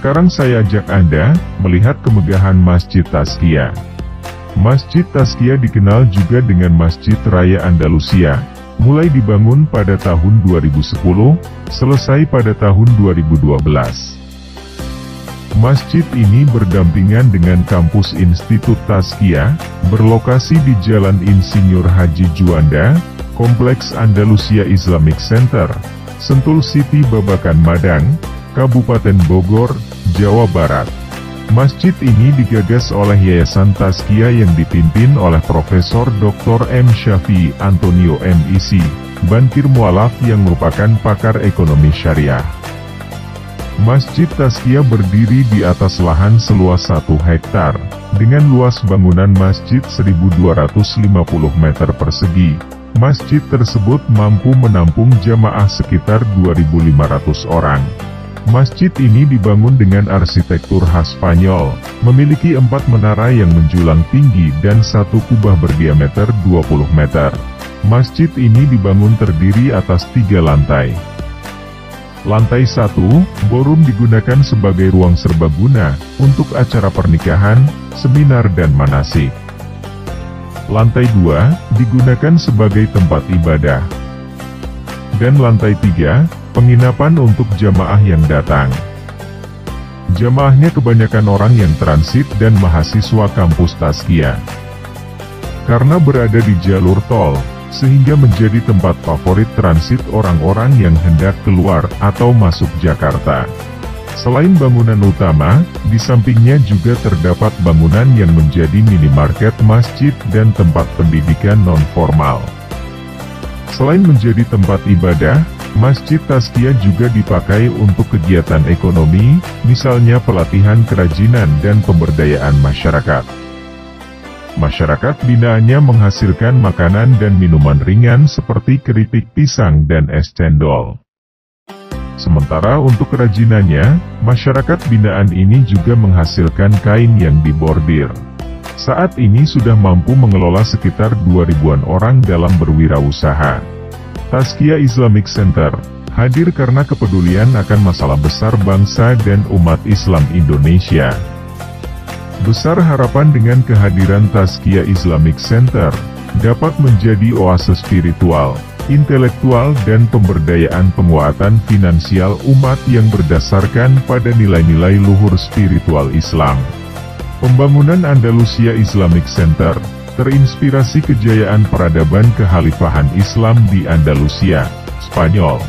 Sekarang saya ajak Anda melihat kemegahan Masjid Tazkiyah. Masjid Tazkiyah dikenal juga dengan Masjid Raya Andalusia. Mulai dibangun pada tahun 2010, selesai pada tahun 2012. Masjid ini berdampingan dengan kampus Institut Tazkiyah, berlokasi di Jalan Insinyur Haji Juanda, Kompleks Andalusia Islamic Center, Sentul City Babakan Madang, Kabupaten Bogor, Jawa Barat. Masjid ini digagas oleh Yayasan Tazkiyah yang dipimpin oleh Profesor Dr. M. Syafi'i Antonio M.Isi, Bankir Mualaf yang merupakan pakar ekonomi syariah. Masjid Tazkiyah berdiri di atas lahan seluas 1 hektar, dengan luas bangunan masjid 1.250 meter persegi. Masjid tersebut mampu menampung jamaah sekitar 2.500 orang. Masjid ini dibangun dengan arsitektur khas Spanyol, memiliki 4 menara yang menjulang tinggi dan 1 kubah berdiameter 20 meter. Masjid ini dibangun terdiri atas 3 lantai. Lantai 1, ballroom digunakan sebagai ruang serbaguna, untuk acara pernikahan, seminar dan manasik. Lantai 2, digunakan sebagai tempat ibadah. Dan lantai 3, penginapan untuk jamaah yang datang. Jamaahnya kebanyakan orang yang transit dan mahasiswa kampus Tazkiyah. Karena berada di jalur tol, sehingga menjadi tempat favorit transit orang-orang yang hendak keluar atau masuk Jakarta. Selain bangunan utama, di sampingnya juga terdapat bangunan yang menjadi minimarket, masjid, dan tempat pendidikan non-formal. Selain menjadi tempat ibadah, Masjid Tazkiyah juga dipakai untuk kegiatan ekonomi, misalnya pelatihan kerajinan dan pemberdayaan masyarakat. Masyarakat binaannya menghasilkan makanan dan minuman ringan seperti keripik pisang dan es cendol. Sementara untuk kerajinannya, masyarakat binaan ini juga menghasilkan kain yang dibordir. Saat ini sudah mampu mengelola sekitar 2.000-an orang dalam berwirausaha. Tazkiyah Islamic Center hadir karena kepedulian akan masalah besar bangsa dan umat Islam Indonesia. Besar harapan dengan kehadiran Tazkiyah Islamic Center dapat menjadi oase spiritual, intelektual dan pemberdayaan penguatan finansial umat yang berdasarkan pada nilai-nilai luhur spiritual Islam. Pembangunan Andalusia Islamic Center terinspirasi kejayaan peradaban kekhalifahan Islam di Andalusia, Spanyol.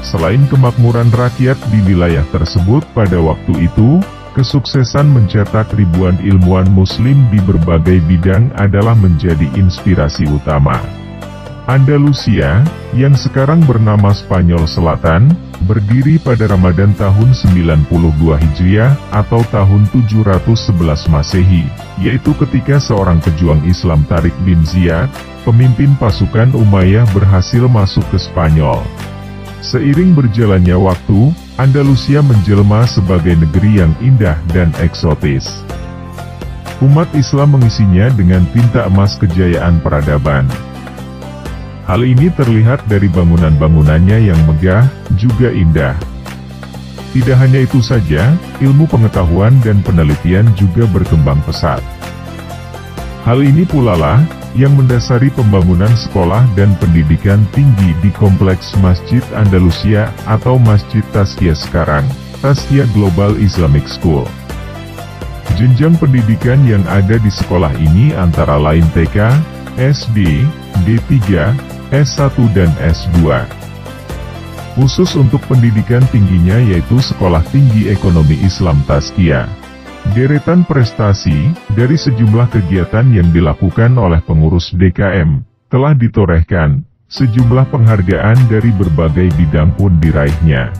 Selain kemakmuran rakyat di wilayah tersebut pada waktu itu, kesuksesan mencetak ribuan ilmuwan muslim di berbagai bidang adalah menjadi inspirasi utama. Andalusia, yang sekarang bernama Spanyol Selatan, berdiri pada Ramadan tahun 92 Hijriah atau tahun 711 Masehi, yaitu ketika seorang pejuang Islam Tariq bin Ziyad, pemimpin pasukan Umayyah berhasil masuk ke Spanyol. Seiring berjalannya waktu, Andalusia menjelma sebagai negeri yang indah dan eksotis. Umat Islam mengisinya dengan tinta emas kejayaan peradaban. Hal ini terlihat dari bangunan-bangunannya yang megah, juga indah. Tidak hanya itu saja, ilmu pengetahuan dan penelitian juga berkembang pesat. Hal ini pula lah, yang mendasari pembangunan sekolah dan pendidikan tinggi di Kompleks Masjid Andalusia atau Masjid Tazkiyah sekarang, Tazkiyah Global Islamic School. Jenjang pendidikan yang ada di sekolah ini antara lain TK, SD, D3, S1 dan S2. Khusus untuk pendidikan tingginya yaitu Sekolah Tinggi Ekonomi Islam Tazkiyah. Deretan prestasi dari sejumlah kegiatan yang dilakukan oleh pengurus DKM telah ditorehkan, sejumlah penghargaan dari berbagai bidang pun diraihnya.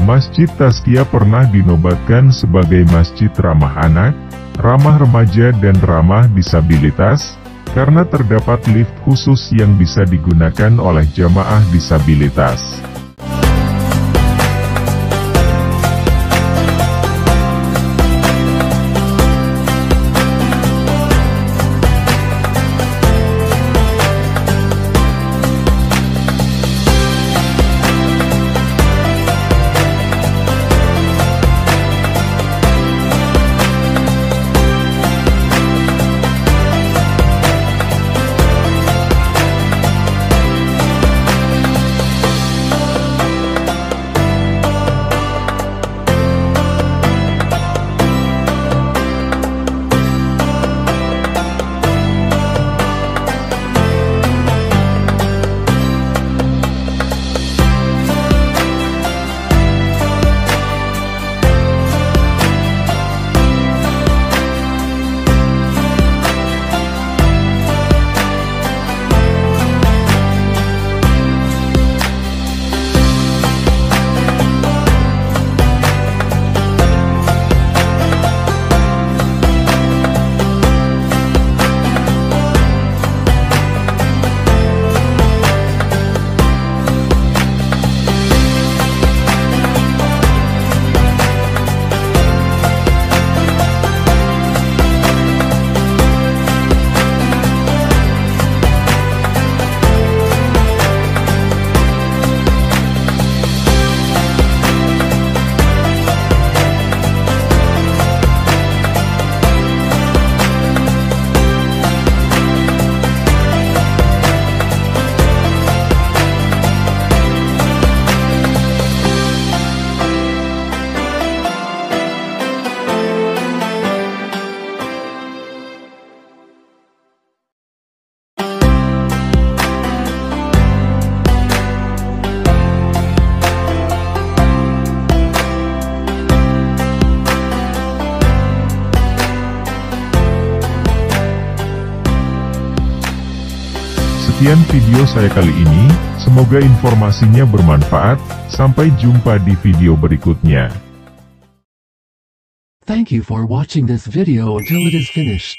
Masjid Tazkiyah pernah dinobatkan sebagai masjid ramah anak, ramah remaja dan ramah disabilitas, karena terdapat lift khusus yang bisa digunakan oleh jamaah disabilitas. Sekian video saya kali ini, semoga informasinya bermanfaat, sampai jumpa di video berikutnya. Thank you for watching this video until it is finished.